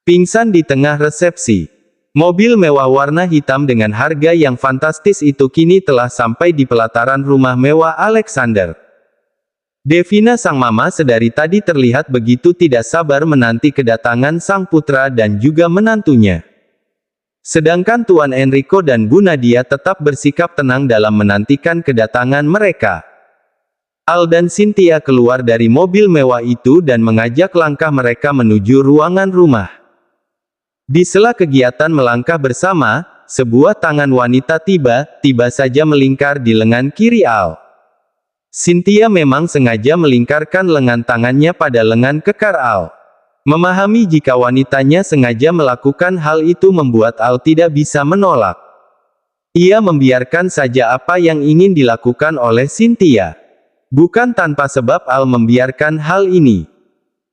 Pingsan di tengah resepsi. Mobil mewah warna hitam dengan harga yang fantastis itu kini telah sampai di pelataran rumah mewah Alexander. Devina sang mama sedari tadi terlihat begitu tidak sabar menanti kedatangan sang putra dan juga menantunya. Sedangkan Tuan Enrico dan Bu Nadia tetap bersikap tenang dalam menantikan kedatangan mereka. Al dan Cynthia keluar dari mobil mewah itu dan mengajak langkah mereka menuju ruangan rumah. Di sela kegiatan melangkah bersama, sebuah tangan wanita tiba-tiba saja melingkar di lengan kiri Al. Cynthia memang sengaja melingkarkan lengan tangannya pada lengan kekar Al. Memahami jika wanitanya sengaja melakukan hal itu membuat Al tidak bisa menolak. Ia membiarkan saja apa yang ingin dilakukan oleh Cynthia. Bukan tanpa sebab Al membiarkan hal ini.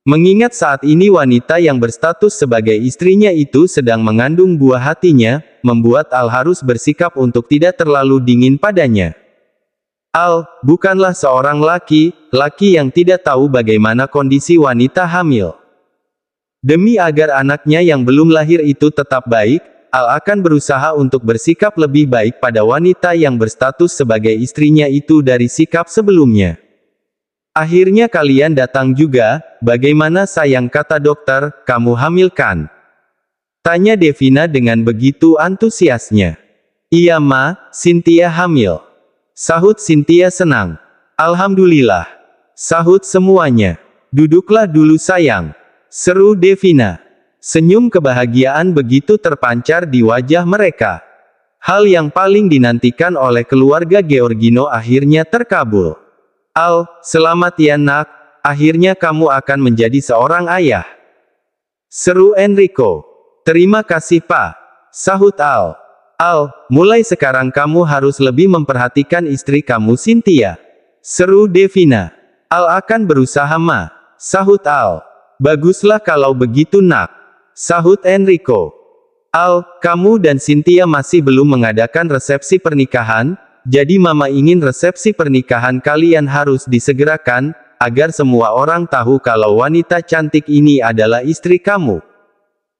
Mengingat saat ini wanita yang berstatus sebagai istrinya itu sedang mengandung buah hatinya, membuat Al harus bersikap untuk tidak terlalu dingin padanya. Al bukanlah seorang laki-laki yang tidak tahu bagaimana kondisi wanita hamil. Demi agar anaknya yang belum lahir itu tetap baik, Al akan berusaha untuk bersikap lebih baik pada wanita yang berstatus sebagai istrinya itu dari sikap sebelumnya. Akhirnya kalian datang juga, bagaimana sayang, kata dokter, kamu hamil kan? Tanya Devina dengan begitu antusiasnya. Iya ma, Cynthia hamil. Sahut Cynthia senang. Alhamdulillah. Sahut semuanya. Duduklah dulu sayang. Seru Devina. Senyum kebahagiaan begitu terpancar di wajah mereka. Hal yang paling dinantikan oleh keluarga Georgino akhirnya terkabul. Al, selamat ya nak, akhirnya kamu akan menjadi seorang ayah. Seru Enrico. Terima kasih pak. Sahut Al. Al, mulai sekarang kamu harus lebih memperhatikan istri kamu Cynthia. Seru Devina. Al akan berusaha ma. Sahut Al. Baguslah kalau begitu nak. Sahut Enrico. Al, kamu dan Cynthia masih belum mengadakan resepsi pernikahan. Jadi mama ingin resepsi pernikahan kalian harus disegerakan, agar semua orang tahu kalau wanita cantik ini adalah istri kamu.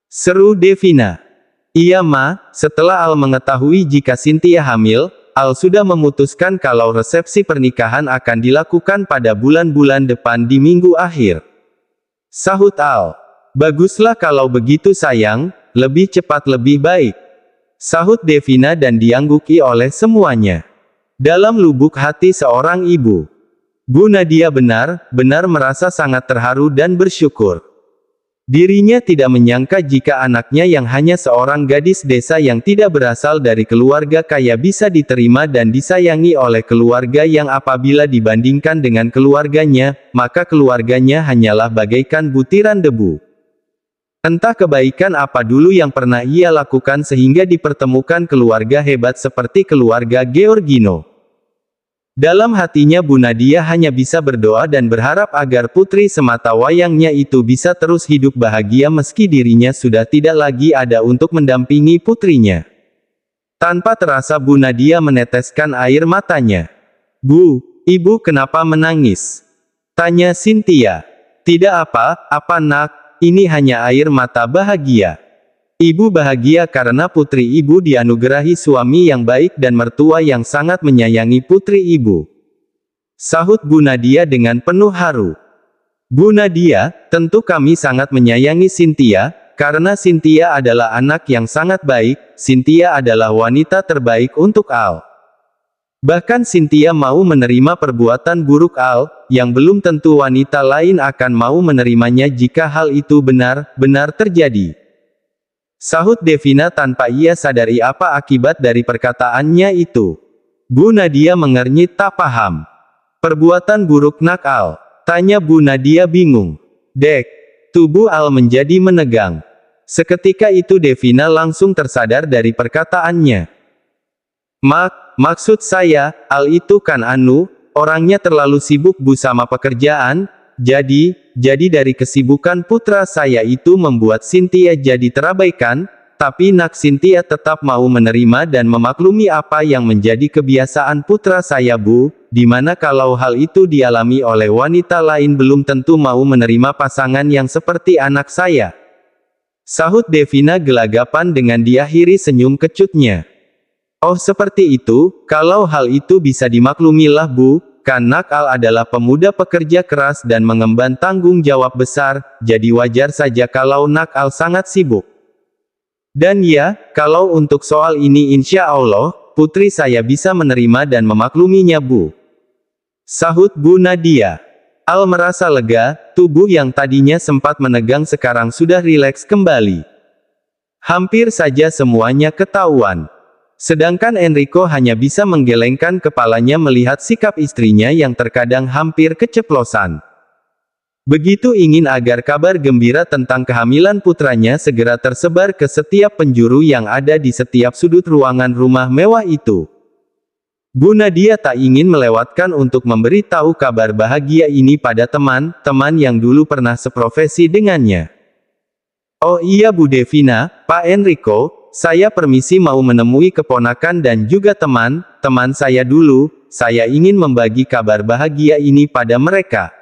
Seru Devina. Iya ma, setelah Al mengetahui jika Cynthia hamil, Al sudah memutuskan kalau resepsi pernikahan akan dilakukan pada bulan-bulan depan di minggu akhir. Sahut Al. Baguslah kalau begitu sayang, lebih cepat lebih baik. Sahut Devina dan diangguki oleh semuanya. Dalam lubuk hati seorang ibu, Bu Nadia benar-benar merasa sangat terharu dan bersyukur. Dirinya tidak menyangka jika anaknya yang hanya seorang gadis desa yang tidak berasal dari keluarga kaya bisa diterima dan disayangi oleh keluarga yang apabila dibandingkan dengan keluarganya, maka keluarganya hanyalah bagaikan butiran debu. Entah kebaikan apa dulu yang pernah ia lakukan sehingga dipertemukan keluarga hebat seperti keluarga Georgino. Dalam hatinya Bu Nadia hanya bisa berdoa dan berharap agar putri semata wayangnya itu bisa terus hidup bahagia meski dirinya sudah tidak lagi ada untuk mendampingi putrinya. Tanpa terasa Bu Nadia meneteskan air matanya. Bu, ibu kenapa menangis? Tanya Cynthia. Tidak apa-apa nak, ini hanya air mata bahagia. Ibu bahagia karena putri ibu dianugerahi suami yang baik dan mertua yang sangat menyayangi putri ibu. Sahut Bu Nadia dengan penuh haru. Bu Nadia, tentu kami sangat menyayangi Cynthia, karena Cynthia adalah anak yang sangat baik, Cynthia adalah wanita terbaik untuk Al. Bahkan Cynthia mau menerima perbuatan buruk Al, yang belum tentu wanita lain akan mau menerimanya jika hal itu benar-benar terjadi. Sahut Devina tanpa ia sadari apa akibat dari perkataannya itu. Bu Nadia mengernyit tak paham. Perbuatan buruk nak Al? Tanya Bu Nadia bingung. Dek. Tubuh Al menjadi menegang. Seketika itu Devina langsung tersadar dari perkataannya. Maksud saya, Al itu kan orangnya terlalu sibuk Bu sama pekerjaan, jadi dari kesibukan putra saya itu membuat Cynthia jadi terabaikan, tapi nak Cynthia tetap mau menerima dan memaklumi apa yang menjadi kebiasaan putra saya Bu, dimana kalau hal itu dialami oleh wanita lain belum tentu mau menerima pasangan yang seperti anak saya. Sahut Devina gelagapan dengan diakhiri senyum kecutnya. Oh seperti itu, kalau hal itu bisa dimaklumilah Bu, kan Nakal adalah pemuda pekerja keras dan mengemban tanggung jawab besar, jadi wajar saja kalau Nakal sangat sibuk. Dan ya, kalau untuk soal ini insya Allah, putri saya bisa menerima dan memakluminya Bu. Sahut Bu Nadia. Al merasa lega, tubuh yang tadinya sempat menegang sekarang sudah rileks kembali. Hampir saja semuanya ketahuan. Sedangkan Enrico hanya bisa menggelengkan kepalanya melihat sikap istrinya yang terkadang hampir keceplosan. Begitu ingin agar kabar gembira tentang kehamilan putranya segera tersebar ke setiap penjuru yang ada di setiap sudut ruangan rumah mewah itu. Bu Nadia tak ingin melewatkan untuk memberi tahu kabar bahagia ini pada teman-teman yang dulu pernah seprofesi dengannya. Oh iya Bu Devina, Pak Enrico, saya permisi mau menemui keponakan dan juga teman-teman saya dulu, saya ingin membagi kabar bahagia ini pada mereka.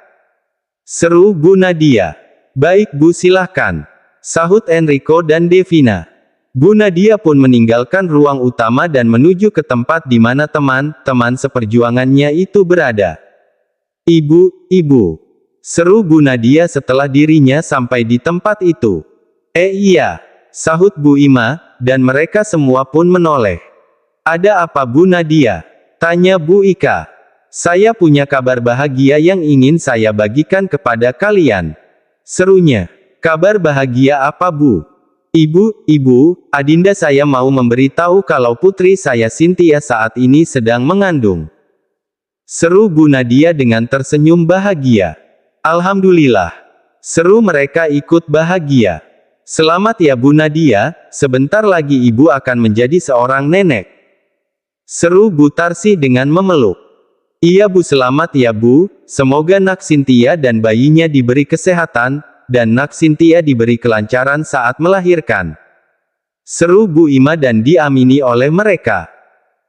Seru Bu Nadia. Baik Bu silahkan. Sahut Enrico dan Devina. Bu Nadia pun meninggalkan ruang utama dan menuju ke tempat di mana teman-teman seperjuangannya itu berada. Ibu, seru Bu Nadia setelah dirinya sampai di tempat itu. Iya, sahut Bu Ima, dan mereka semua pun menoleh. Ada apa Bu Nadia? Tanya Bu Ika. Saya punya kabar bahagia yang ingin saya bagikan kepada kalian. Serunya. Kabar bahagia apa Bu? Ibu, Adinda saya mau memberitahu kalau putri saya Cynthia saat ini sedang mengandung. Seru Bu Nadia dengan tersenyum bahagia. Alhamdulillah. Seru mereka ikut bahagia. Selamat ya Bu Nadia, sebentar lagi ibu akan menjadi seorang nenek. Seru Bu Tarsi dengan memeluk. Iya Bu selamat ya Bu, semoga Nak Cynthia dan bayinya diberi kesehatan, dan Nak Cynthia diberi kelancaran saat melahirkan. Seru Bu Ima dan diamini oleh mereka.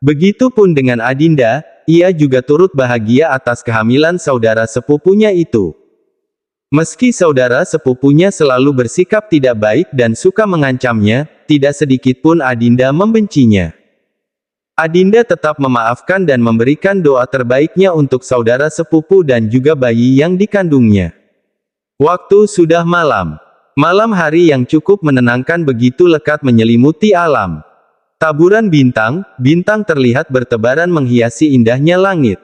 Begitupun dengan Adinda, ia juga turut bahagia atas kehamilan saudara sepupunya itu. Meski saudara sepupunya selalu bersikap tidak baik dan suka mengancamnya, tidak sedikitpun Adinda membencinya. Adinda tetap memaafkan dan memberikan doa terbaiknya untuk saudara sepupu dan juga bayi yang dikandungnya. Waktu sudah malam. Malam hari yang cukup menenangkan begitu lekat menyelimuti alam. Taburan bintang terlihat bertebaran menghiasi indahnya langit.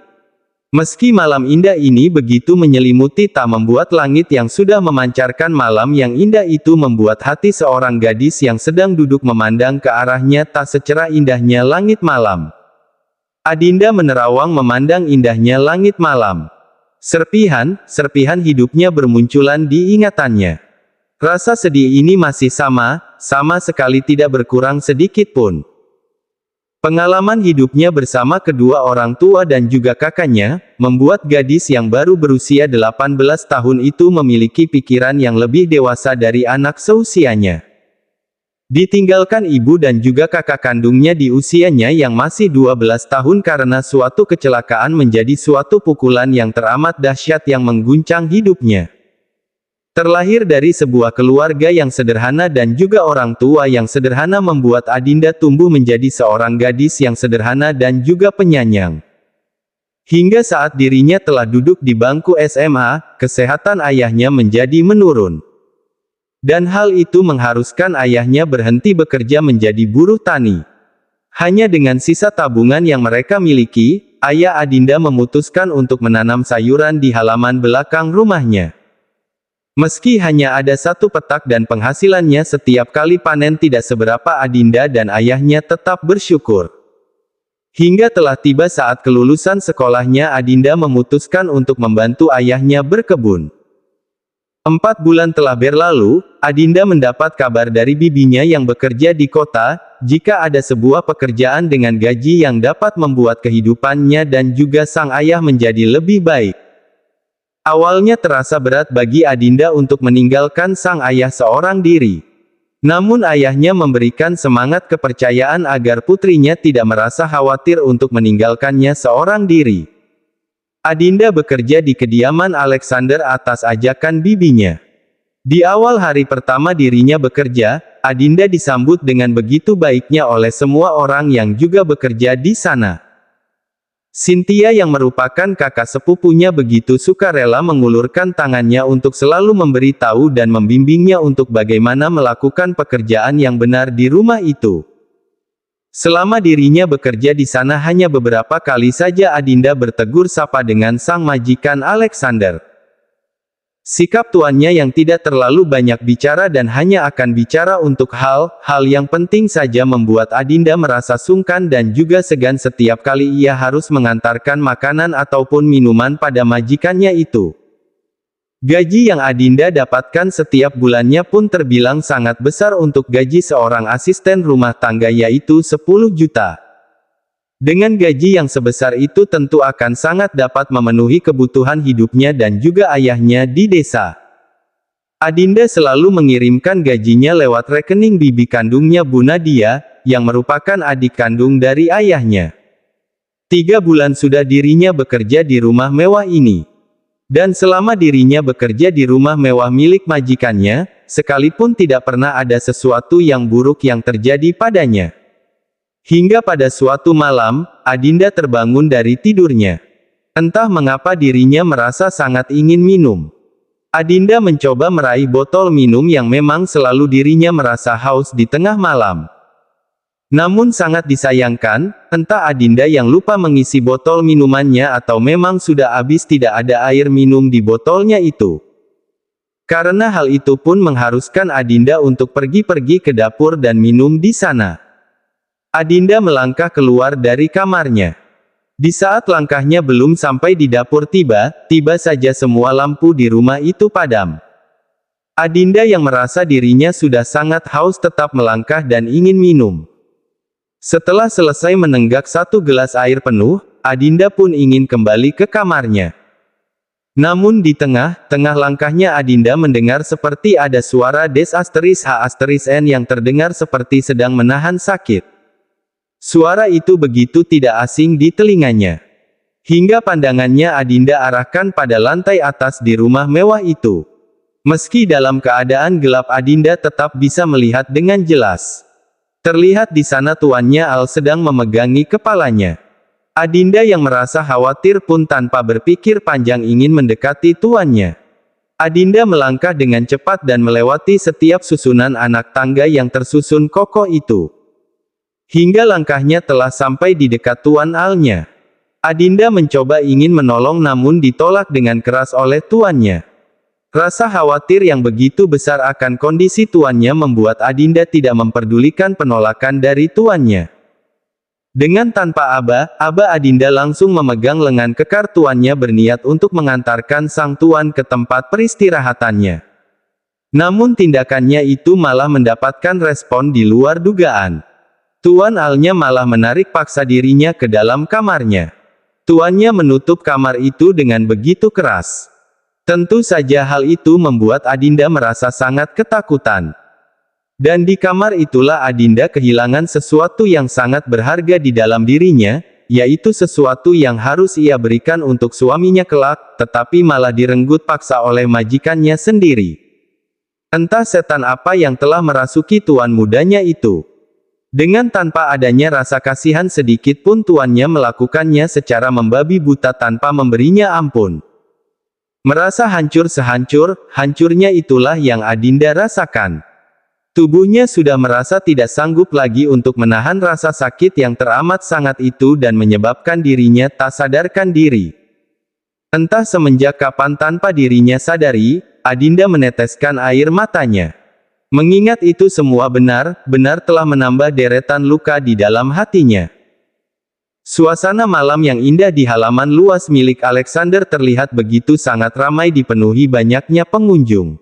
Meski malam indah ini begitu menyelimuti tak membuat langit yang sudah memancarkan malam yang indah itu membuat hati seorang gadis yang sedang duduk memandang ke arahnya tak secerah indahnya langit malam. Adinda menerawang memandang indahnya langit malam. Serpihan hidupnya bermunculan di ingatannya. Rasa sedih ini masih sama sekali tidak berkurang sedikit pun. Pengalaman hidupnya bersama kedua orang tua dan juga kakaknya, membuat gadis yang baru berusia 18 tahun itu memiliki pikiran yang lebih dewasa dari anak seusianya. Ditinggalkan ibu dan juga kakak kandungnya di usianya yang masih 12 tahun karena suatu kecelakaan menjadi suatu pukulan yang teramat dahsyat yang mengguncang hidupnya. Terlahir dari sebuah keluarga yang sederhana dan juga orang tua yang sederhana membuat Adinda tumbuh menjadi seorang gadis yang sederhana dan juga penyayang. Hingga saat dirinya telah duduk di bangku SMA, kesehatan ayahnya menjadi menurun. Dan hal itu mengharuskan ayahnya berhenti bekerja menjadi buruh tani. Hanya dengan sisa tabungan yang mereka miliki, ayah Adinda memutuskan untuk menanam sayuran di halaman belakang rumahnya. Meski hanya ada satu petak dan penghasilannya setiap kali panen tidak seberapa, Adinda dan ayahnya tetap bersyukur. Hingga telah tiba saat kelulusan sekolahnya, Adinda memutuskan untuk membantu ayahnya berkebun. 4 bulan telah berlalu, Adinda mendapat kabar dari bibinya yang bekerja di kota, jika ada sebuah pekerjaan dengan gaji yang dapat membuat kehidupannya dan juga sang ayah menjadi lebih baik. Awalnya terasa berat bagi Adinda untuk meninggalkan sang ayah seorang diri. Namun ayahnya memberikan semangat kepercayaan agar putrinya tidak merasa khawatir untuk meninggalkannya seorang diri. Adinda bekerja di kediaman Alexander atas ajakan bibinya. Di awal hari pertama dirinya bekerja, Adinda disambut dengan begitu baiknya oleh semua orang yang juga bekerja di sana. Cynthia yang merupakan kakak sepupunya begitu sukarela mengulurkan tangannya untuk selalu memberi tahu dan membimbingnya untuk bagaimana melakukan pekerjaan yang benar di rumah itu. Selama dirinya bekerja di sana hanya beberapa kali saja Adinda bertegur sapa dengan sang majikan Alexander. Sikap tuannya yang tidak terlalu banyak bicara dan hanya akan bicara untuk hal-hal yang penting saja membuat Adinda merasa sungkan dan juga segan setiap kali ia harus mengantarkan makanan ataupun minuman pada majikannya itu. Gaji yang Adinda dapatkan setiap bulannya pun terbilang sangat besar untuk gaji seorang asisten rumah tangga, yaitu 10 juta. Dengan gaji yang sebesar itu tentu akan sangat dapat memenuhi kebutuhan hidupnya dan juga ayahnya di desa. Adinda selalu mengirimkan gajinya lewat rekening bibi kandungnya Bu Nadia, yang merupakan adik kandung dari ayahnya. 3 bulan sudah dirinya bekerja di rumah mewah ini. Dan selama dirinya bekerja di rumah mewah milik majikannya, sekalipun tidak pernah ada sesuatu yang buruk yang terjadi padanya. Hingga pada suatu malam, Adinda terbangun dari tidurnya. Entah mengapa dirinya merasa sangat ingin minum. Adinda mencoba meraih botol minum yang memang selalu dirinya merasa haus di tengah malam. Namun sangat disayangkan, entah Adinda yang lupa mengisi botol minumannya atau memang sudah habis tidak ada air minum di botolnya itu. Karena hal itu pun mengharuskan Adinda untuk pergi-pergi ke dapur dan minum di sana. Adinda melangkah keluar dari kamarnya. Di saat langkahnya belum sampai di dapur tiba saja semua lampu di rumah itu padam. Adinda yang merasa dirinya sudah sangat haus tetap melangkah dan ingin minum. Setelah selesai menenggak 1 gelas air penuh, Adinda pun ingin kembali ke kamarnya. Namun di tengah-tengah langkahnya Adinda mendengar seperti ada suara Des*H*N yang terdengar seperti sedang menahan sakit. Suara itu begitu tidak asing di telinganya. Hingga pandangannya Adinda arahkan pada lantai atas di rumah mewah itu. Meski dalam keadaan gelap Adinda tetap bisa melihat dengan jelas. Terlihat di sana tuannya Al sedang memegangi kepalanya. Adinda yang merasa khawatir pun tanpa berpikir panjang ingin mendekati tuannya. Adinda melangkah dengan cepat dan melewati setiap susunan anak tangga yang tersusun kokoh itu. Hingga langkahnya telah sampai di dekat Tuan Alnya. Adinda mencoba ingin menolong namun ditolak dengan keras oleh tuannya. Rasa khawatir yang begitu besar akan kondisi tuannya membuat Adinda tidak memperdulikan penolakan dari tuannya. Dengan tanpa aba Adinda langsung memegang lengan kekar tuannya berniat untuk mengantarkan sang tuan ke tempat peristirahatannya. Namun tindakannya itu malah mendapatkan respon di luar dugaan. Tuan Alnya malah menarik paksa dirinya ke dalam kamarnya. Tuannya menutup kamar itu dengan begitu keras. Tentu saja hal itu membuat Adinda merasa sangat ketakutan. Dan di kamar itulah Adinda kehilangan sesuatu yang sangat berharga di dalam dirinya, yaitu sesuatu yang harus ia berikan untuk suaminya kelak, tetapi malah direnggut paksa oleh majikannya sendiri. Entah setan apa yang telah merasuki tuan mudanya itu. Dengan tanpa adanya rasa kasihan sedikit pun tuannya melakukannya secara membabi buta tanpa memberinya ampun. Merasa hancur sehancur-hancurnya itulah yang Adinda rasakan. Tubuhnya sudah merasa tidak sanggup lagi untuk menahan rasa sakit yang teramat sangat itu dan menyebabkan dirinya tak sadarkan diri. Entah semenjak kapan tanpa dirinya sadari, Adinda meneteskan air matanya. Mengingat itu semua benar-benar telah menambah deretan luka di dalam hatinya. Suasana malam yang indah di halaman luas milik Alexander terlihat begitu sangat ramai dipenuhi banyaknya pengunjung.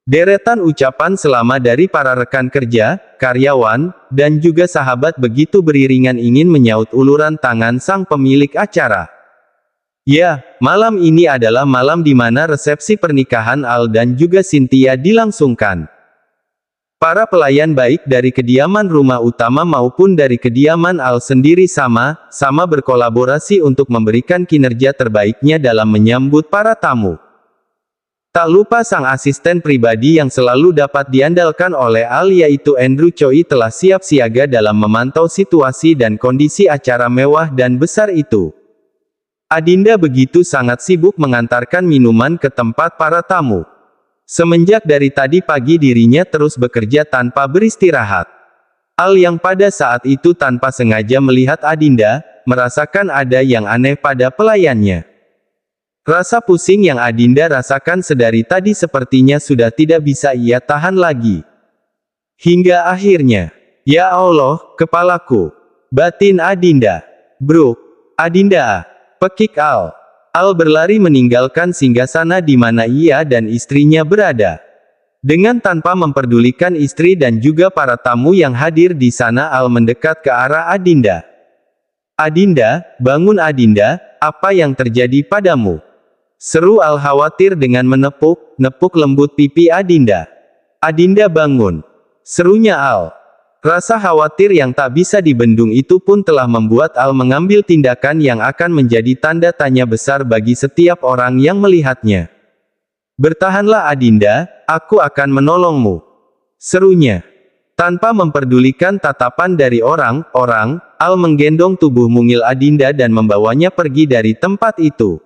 Deretan ucapan selama dari para rekan kerja, karyawan, dan juga sahabat begitu beriringan ingin menyaut uluran tangan sang pemilik acara. Ya, malam ini adalah malam di mana resepsi pernikahan Al dan juga Cynthia dilangsungkan. Para pelayan baik dari kediaman rumah utama maupun dari kediaman Al sendiri sama berkolaborasi untuk memberikan kinerja terbaiknya dalam menyambut para tamu. Tak lupa sang asisten pribadi yang selalu dapat diandalkan oleh Al yaitu Andrew Choi telah siap siaga dalam memantau situasi dan kondisi acara mewah dan besar itu. Adinda begitu sangat sibuk mengantarkan minuman ke tempat para tamu. Semenjak dari tadi pagi dirinya terus bekerja tanpa beristirahat. Al yang pada saat itu tanpa sengaja melihat Adinda, merasakan ada yang aneh pada pelayannya. Rasa pusing yang Adinda rasakan sedari tadi sepertinya sudah tidak bisa ia tahan lagi. Hingga akhirnya, "Ya Allah, kepalaku!" batin Adinda. "Bruk, Adinda!" pekik Al. Al berlari meninggalkan singgasana di mana ia dan istrinya berada. Dengan tanpa memperdulikan istri dan juga para tamu yang hadir di sana, Al mendekat ke arah Adinda. "Adinda, bangun Adinda, apa yang terjadi padamu?" seru Al khawatir dengan menepuk lembut pipi Adinda. "Adinda bangun!" serunya Al. Rasa khawatir yang tak bisa dibendung itu pun telah membuat Al mengambil tindakan yang akan menjadi tanda tanya besar bagi setiap orang yang melihatnya. "Bertahanlah Adinda, aku akan menolongmu," serunya. Tanpa memperdulikan tatapan dari orang-orang, Al menggendong tubuh mungil Adinda dan membawanya pergi dari tempat itu.